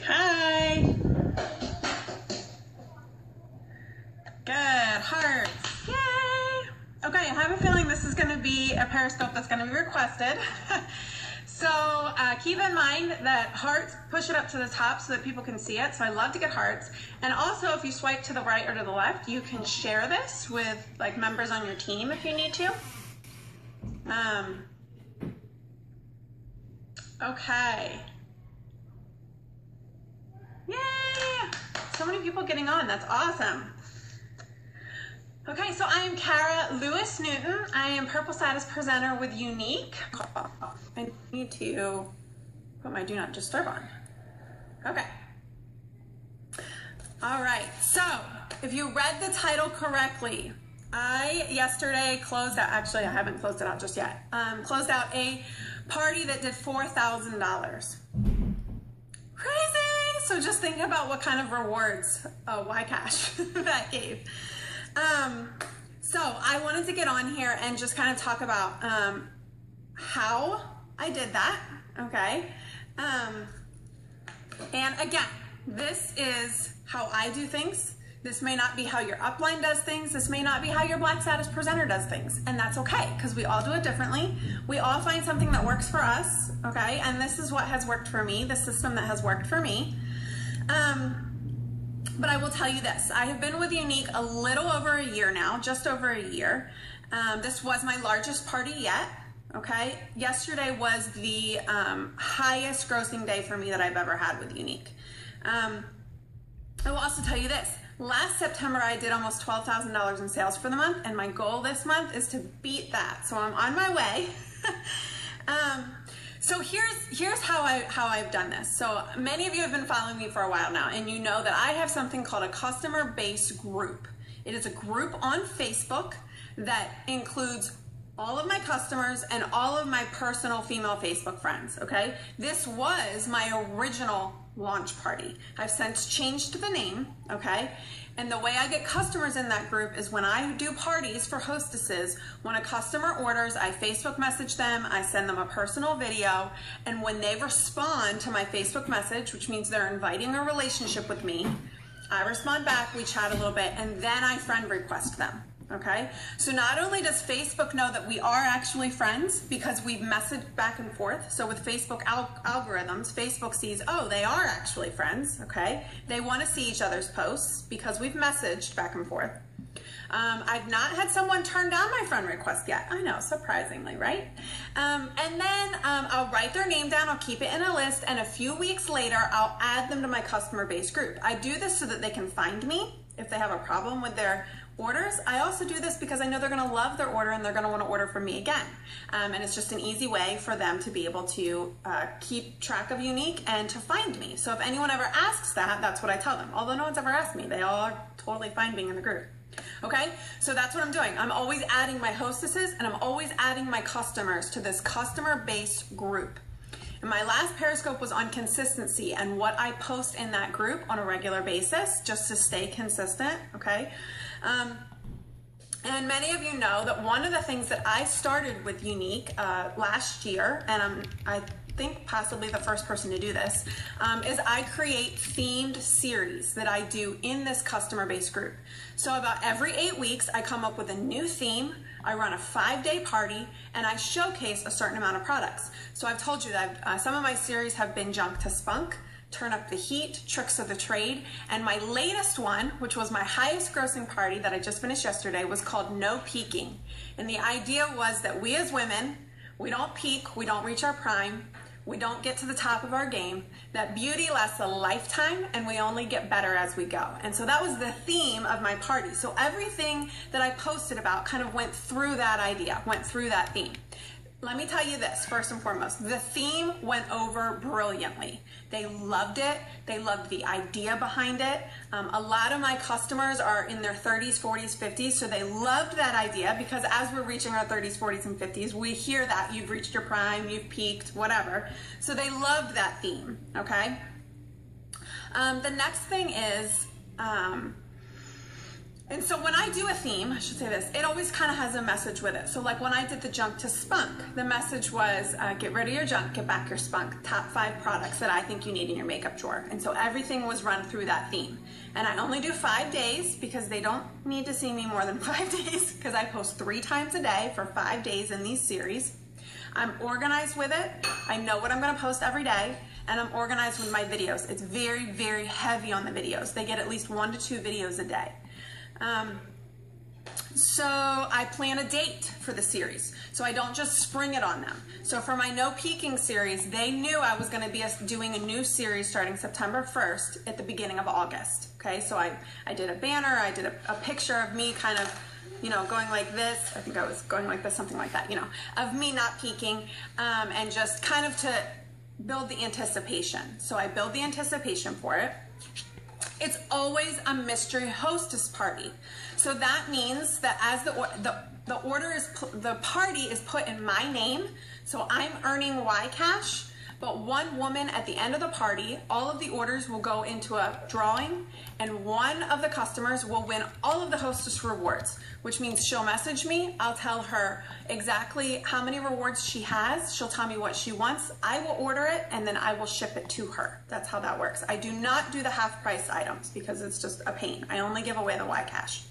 Hi. Good, hearts. Yay. Okay, I have a feeling this is gonna be a Periscope that's gonna be requested. So keep in mind that hearts, push it up to the top so that people can see it. So I love to get hearts. And also if you swipe to the right or to the left, you can share this with like members on your team if you need to. Okay. Yay! So many people getting on, that's awesome. Okay, so I am Kara Lewis Newton. I am Purple Status Presenter with Unique. I need to put my Do Not Disturb on. Okay. All right, so if you read the title correctly, I yesterday closed out, actually I haven't closed it out just yet, closed out a party that did $4,000. Crazy! So just think about what kind of rewards, Cash that gave. So I wanted to get on here and just kind of talk about how I did that, okay? And again, this is how I do things. This may not be how your upline does things. This may not be how your Black Status presenter does things. And that's okay, because we all do it differently. We all find something that works for us, okay? And this is what has worked for me, the system that has worked for me. But I will tell you this, I have been with Unique a little over a year now, just over a year. This was my largest party yet, okay? Yesterday was the highest grossing day for me that I've ever had with Unique. I will also tell you this, last September I did almost $12,000 in sales for the month, and my goal this month is to beat that. So I'm on my way. So here's how I've done this. So many of you have been following me for a while now, and you know that I have something called a customer base group. It is a group on Facebook that includes all of my customers and all of my personal female Facebook friends, okay? This was my original launch party. I've since changed the name, okay? And the way I get customers in that group is when I do parties for hostesses, when a customer orders, I Facebook message them, I send them a personal video, and when they respond to my Facebook message, which means they're inviting a relationship with me, I respond back, we chat a little bit, and then I friend request them. Okay, so not only does Facebook know that we are actually friends because we've messaged back and forth. So with Facebook algorithms, Facebook sees, oh, they are actually friends. Okay, they want to see each other's posts because we've messaged back and forth. I've not had someone turn down my friend request yet. I know, surprisingly, right? And then I'll write their name down, I'll keep it in a list, and a few weeks later, I'll add them to my customer base group. I do this so that they can find me if they have a problem with their orders. I also do this because I know they're going to love their order and they're going to want to order from me again. And it's just an easy way for them to be able to keep track of Unique and to find me. So if anyone ever asks that, that's what I tell them. Although no one's ever asked me, they all are totally fine being in the group. Okay, so that's what I'm doing. I'm always adding my hostesses and I'm always adding my customers to this customer base group. And my last Periscope was on consistency and what I post in that group on a regular basis just to stay consistent, okay? And many of you know that one of the things that I started with Unique last year, and I think possibly the first person to do this, is I create themed series that I do in this customer base group. So about every 8 weeks, I come up with a new theme, I run a 5-day party, and I showcase a certain amount of products. So I've told you that some of my series have been Junk to Spunk, Turn Up the Heat, Tricks of the Trade, and my latest one, which was my highest grossing party that I just finished yesterday, was called No Peaking. And the idea was that we as women, we don't peak, we don't reach our prime, we don't get to the top of our game, that beauty lasts a lifetime and we only get better as we go. And so that was the theme of my party. So everything that I posted about kind of went through that idea, went through that theme. Let me tell you this, first and foremost, the theme went over brilliantly. They loved it. They loved the idea behind it. A lot of my customers are in their 30s, 40s, 50s, so they loved that idea because as we're reaching our 30s, 40s, and 50s, we hear that you've reached your prime, you've peaked, whatever. So they loved that theme, okay? The next thing is And so when I do a theme, I should say this, it always kind of has a message with it. So like when I did the junk to spunk, the message was get rid of your junk, get back your spunk, top 5 products that I think you need in your makeup drawer. And so everything was run through that theme. And I only do 5 days because they don't need to see me more than 5 days because I post 3 times a day for 5 days in these series. I'm organized with it. I know what I'm gonna post every day, and I'm organized with my videos. It's very, very heavy on the videos. They get at least 1 to 2 videos a day. So I plan a date for the series, so I don't just spring it on them. So for my No Peeking series, they knew I was going to be doing a new series starting September 1st at the beginning of August. Okay, so I did a banner, I did a picture of me kind of, you know, going like this. I think I was going like this, something like that, you know, of me not peeking, and just kind of to build the anticipation. So I build the anticipation for it. It's always a mystery hostess party. So that means that as the party is put in my name, so I'm earning Y cash, but one woman at the end of the party, all of the orders will go into a drawing, and one of the customers will win all of the hostess rewards, which means she'll message me. I'll tell her exactly how many rewards she has. She'll tell me what she wants. I will order it, and then I will ship it to her. That's how that works. I do not do the half price items because it's just a pain. I only give away the Y cash.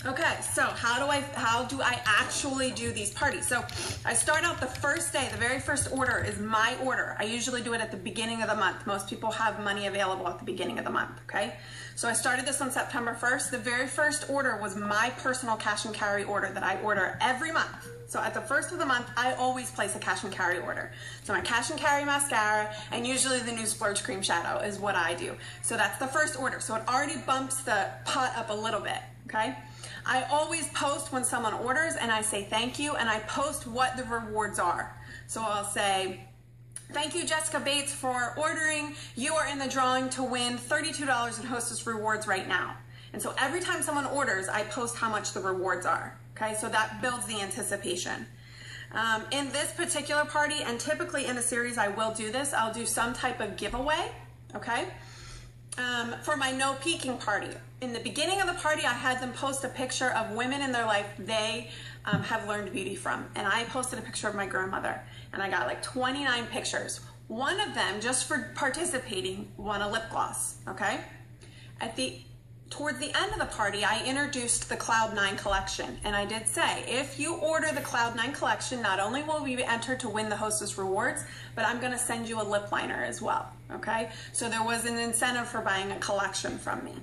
Okay, so how do I actually do these parties? So I start out the first day, the very first order is my order. I usually do it at the beginning of the month. Most people have money available at the beginning of the month, okay? So I started this on September 1st. The very first order was my personal cash and carry order that I order every month. So at the first of the month, I always place a cash and carry order. So my cash and carry mascara, and usually the new Splurge Cream Shadow is what I do. So that's the first order. So it already bumps the pot up a little bit, okay? I always post when someone orders, and I say thank you, and I post what the rewards are. So I'll say, thank you, Jessica Bates, for ordering. You are in the drawing to win $32 in hostess rewards right now. And so every time someone orders, I post how much the rewards are. Okay, so that builds the anticipation. In this particular party, and typically in a series I will do this, I'll do some type of giveaway, okay? For my No Peeking party. In the beginning of the party, I had them post a picture of women in their life they have learned beauty from. And I posted a picture of my grandmother, and I got like 29 pictures. One of them, just for participating, won a lip gloss, okay? Towards the end of the party, I introduced the Cloud 9 collection, and I did say, if you order the Cloud 9 collection, not only will we be entered to win the hostess rewards, but I'm gonna send you a lip liner as well, okay? So there was an incentive for buying a collection from me.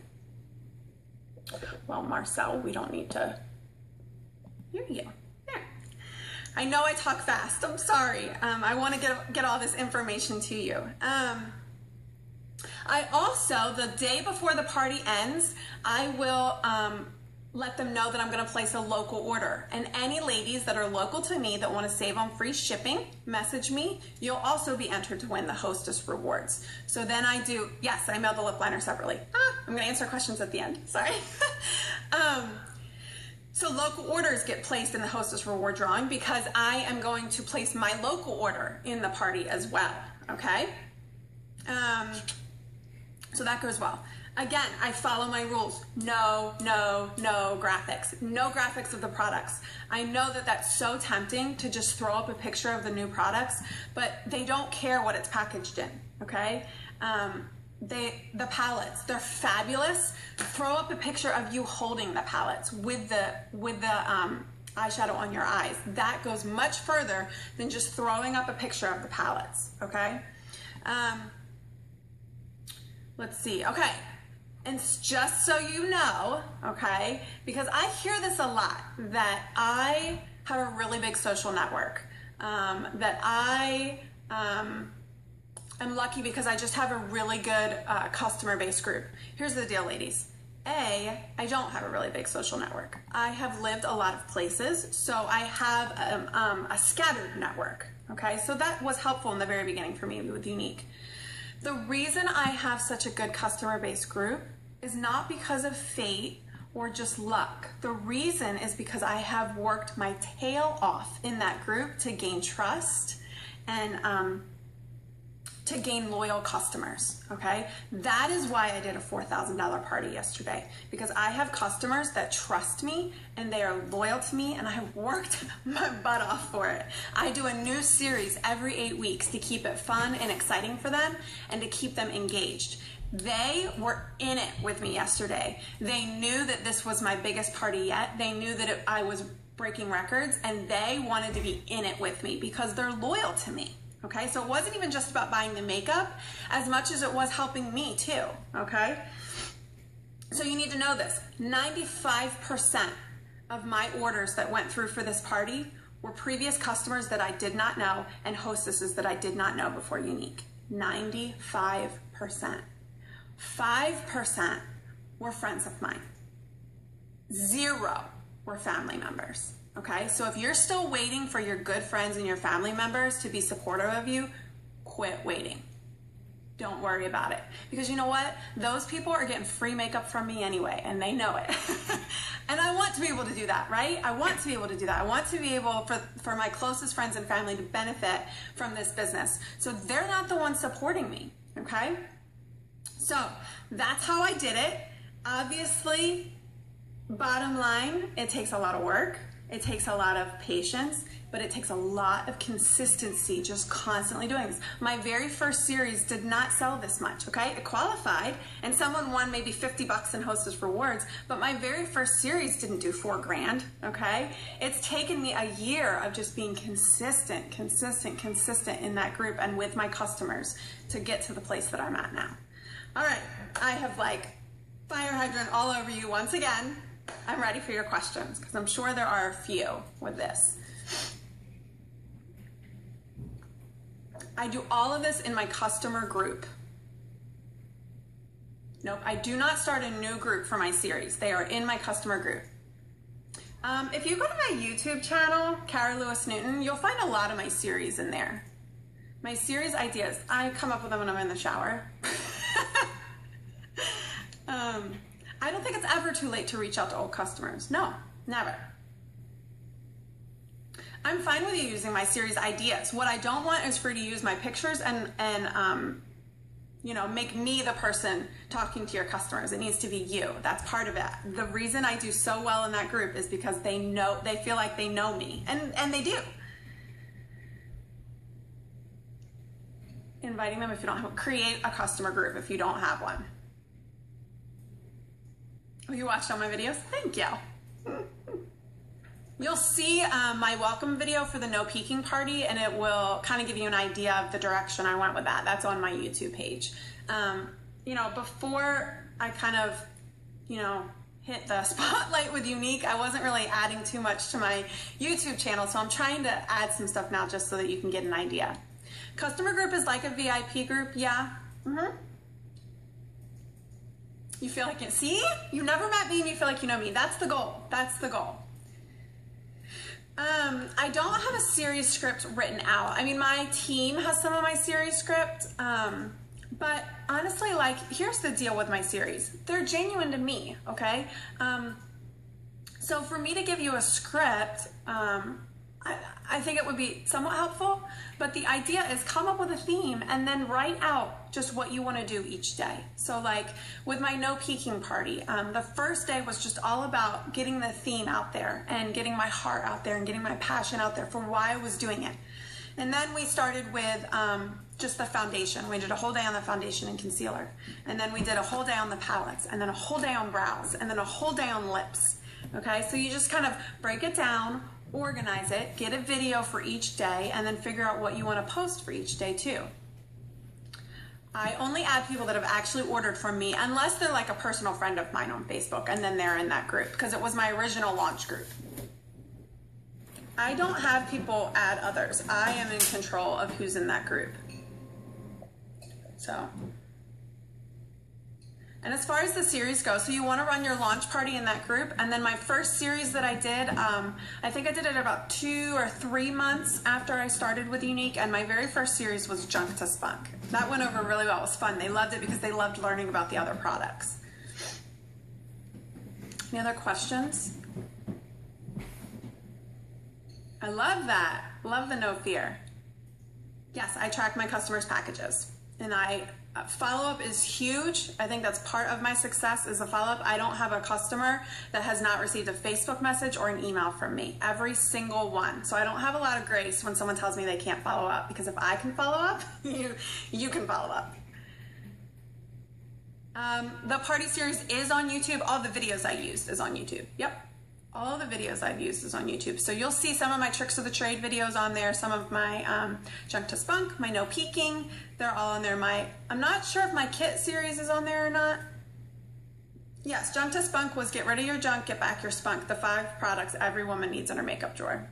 Well, Marcel, we don't need to hear you. There. I know I talk fast, I'm sorry. I wanna get all this information to you. I also, the day before the party ends, I will let them know that I'm going to place a local order. And any ladies that are local to me that want to save on free shipping, message me. You'll also be entered to win the hostess rewards. So then I do, yes, I mail the lip liner separately. I'm going to answer questions at the end, sorry. So local orders get placed in the hostess reward drawing because I am going to place my local order in the party as well, okay? So that goes well. Again, I follow my rules. No graphics. No graphics of the products. I know that that's so tempting to just throw up a picture of the new products, but they don't care what it's packaged in, okay? The palettes, they're fabulous. Throw up a picture of you holding the palettes with the eyeshadow on your eyes. That goes much further than just throwing up a picture of the palettes, okay? Let's see, okay. And just so you know, okay, because I hear this a lot, that I have a really big social network, that I am lucky because I just have a really good customer base group. Here's the deal, ladies. I don't have a really big social network. I have lived a lot of places, so I have a scattered network, okay? So that was helpful in the very beginning for me with Unique. The reason I have such a good customer base group is not because of fate or just luck. The reason is because I have worked my tail off in that group to gain trust and to gain loyal customers, okay? That is why I did a $4,000 party yesterday, because I have customers that trust me and they are loyal to me, and I have worked my butt off for it. I do a new series every 8 weeks to keep it fun and exciting for them and to keep them engaged. They were in it with me yesterday. They knew that this was my biggest party yet. They knew that I was breaking records, and they wanted to be in it with me because they're loyal to me. Okay, so it wasn't even just about buying the makeup as much as it was helping me too, okay? So you need to know this. 95% of my orders that went through for this party were previous customers that I did not know and hostesses that I did not know before Unique. 95%. 5% were friends of mine. 0 were family members. Okay, so if you're still waiting for your good friends and your family members to be supportive of you, quit waiting. Don't worry about it. Because you know what? Those people are getting free makeup from me anyway, and they know it. And I want to be able to do that, right? I want to be able to do that. I want to be able for my closest friends and family to benefit from this business. So they're not the ones supporting me, okay? So that's how I did it. Obviously, bottom line, it takes a lot of work. It takes a lot of patience, but it takes a lot of consistency, just constantly doing this. My very first series did not sell this much, okay? It qualified, and someone won maybe 50 bucks in Hostess Rewards, but my very first series didn't do $4 grand, okay? It's taken me a year of just being consistent in that group and with my customers to get to the place that I'm at now. All right, I have like fire hydrant all over you once again. I'm ready for your questions because I'm sure there are a few with this. I do all of this in my customer group. Nope, I do not start a new group for my series. They are in my customer group. If you go to my YouTube channel, Kara Lewis Newton, you'll find a lot of my series in there. My series ideas, I come up with them when I'm in the shower. I don't think it's ever too late to reach out to old customers. No, never. I'm fine with you using my series ideas. What I don't want is for you to use my pictures and you know, make me the person talking to your customers. It needs to be you. That's part of it. The reason I do so well in that group is because they feel like they know me, and they do. Inviting them if you don't have, create a customer group if you don't have one. You watched all my videos? Thank you. You'll see my welcome video for the no peeking party, and it will kind of give you an idea of the direction I went with that. That's on my YouTube page. You know, before I kind of, you know, hit the spotlight with Unique, I wasn't really adding too much to my YouTube channel, so I'm trying to add some stuff now just so that you can get an idea. Customer group is like a VIP group, yeah. You feel like it. See? You never met me and you feel like you know me. That's the goal. That's the goal. I don't have a series script written out. I mean, my team has some of my series script, but honestly, like, here's the deal with my series. They're genuine to me, okay? So for me to give you a script, I think it would be somewhat helpful, but the idea is come up with a theme and then write out just what you want to do each day. So like with my no peeking party, the first day was just all about getting the theme out there and getting my heart out there and getting my passion out there for why I was doing it. And then we started with just the foundation. We did a whole day on the foundation and concealer. And then we did a whole day on the palettes, and then a whole day on brows, and then a whole day on lips. Okay, so you just kind of break it down, organize it, get a video for each day, and then figure out what you want to post for each day too. I only add people that have actually ordered from me unless they're like a personal friend of mine on Facebook, and then they're in that group because it was my original launch group. I don't have people add others. I am in control of who's in that group. So, and as far as the series goes, so you want to run your launch party in that group. And then my first series that I did, I think I did it about 2 or 3 months after I started with Unique. And my very first series was Junk to Spunk. That went over really well. It was fun. They loved it because they loved learning about the other products. Any other questions? I love that. Love the no fear. Yes, I track my customers' packages. And follow-up is huge. I think that's part of my success is a follow-up. I don't have a customer that has not received a Facebook message or an email from me. Every single one. So I don't have a lot of grace when someone tells me they can't follow up, because if I can follow up, you can follow up. The party series is on YouTube. All the videos I used is on YouTube. Yep. All the videos I've used is on YouTube. So you'll see some of my tricks of the trade videos on there, some of my junk to spunk, my no peeking, they're all on there. I'm not sure if my kit series is on there or not. Yes, junk to spunk was get rid of your junk, get back your spunk, the 5 products every woman needs in her makeup drawer.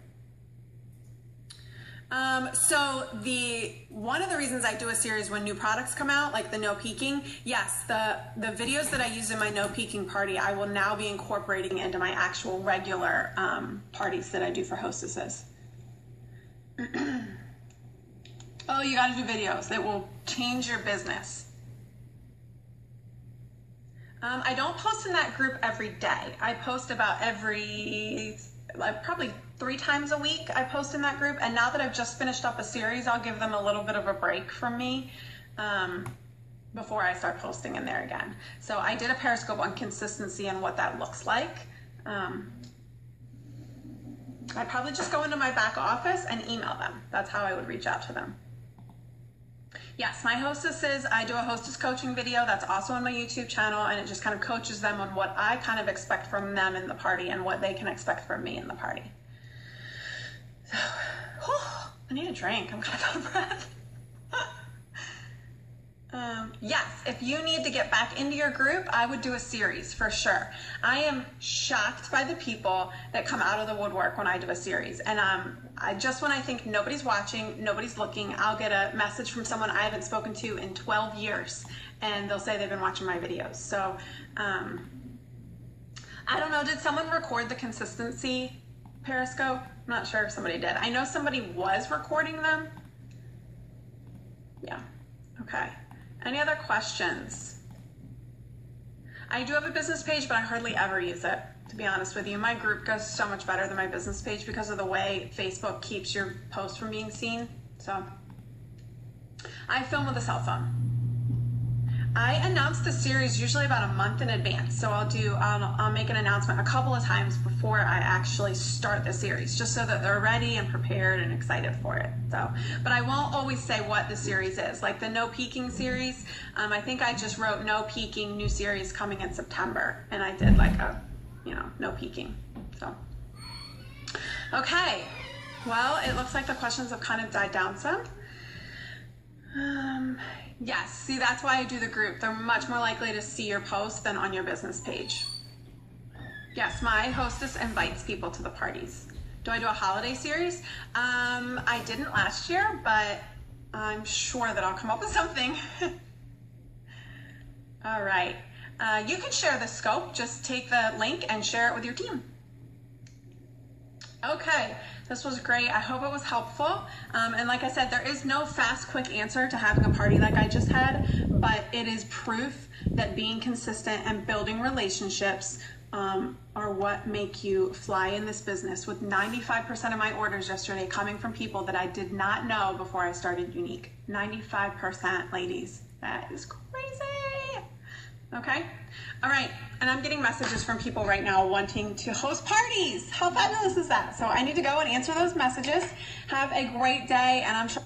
So one of the reasons I do a series when new products come out, like the no peeking, yes, the videos that I used in my no peeking party, I will now be incorporating into my actual regular parties that I do for hostesses. Oh, you gotta do videos. It will change your business. I don't post in that group every day. I post about probably 3 times a week I post in that group, and now that I've just finished up a series, I'll give them a little bit of a break from me before I start posting in there again. So I did a Periscope on consistency and what that looks like. I'd probably just go into my back office and email them. That's how I would reach out to them. Yes, my hostesses, I do a hostess coaching video that's also on my YouTube channel, and it just kind of coaches them on what I kind of expect from them in the party and what they can expect from me in the party. So, I need a drink. I'm kind of out of breath. Yes, if you need to get back into your group, I would do a series for sure. I am shocked by the people that come out of the woodwork when I do a series. And when I think nobody's watching, nobody's looking, I'll get a message from someone I haven't spoken to in 12 years, and they'll say they've been watching my videos. So I don't know, did someone record the consistency Periscope? I'm not sure if somebody did. I know somebody was recording them. Yeah, okay. Any other questions? I do have a business page, but I hardly ever use it, to be honest with you. My group goes so much better than my business page because of the way Facebook keeps your post from being seen. So I film with a cell phone. I announce the series usually about a month in advance. So I'll make an announcement a couple of times before I actually start the series, just so that they're ready and prepared and excited for it. So, but I won't always say what the series is. Like the no peeking series, I think I just wrote no peeking, new series coming in September, and I did like a, no peeking. So, okay. Well, it looks like the questions have kind of died down some. Yes, see, that's why I do the group. They're much more likely to see your post than on your business page. Yes, my hostess invites people to the parties. Do I do a holiday series? I didn't last year, but I'm sure that I'll come up with something. All right. You can share the scope. Just take the link and share it with your team. Okay, this was great. I hope it was helpful. And like I said, there is no fast, quick answer to having a party like I just had, but it is proof that being consistent and building relationships are what make you fly in this business, with 95% of my orders yesterday coming from people that I did not know before I started Unique. 95%, ladies. That is crazy. Okay? All right, and I'm getting messages from people right now wanting to host parties. How fabulous is that? So I need to go and answer those messages. Have a great day, and I'm sure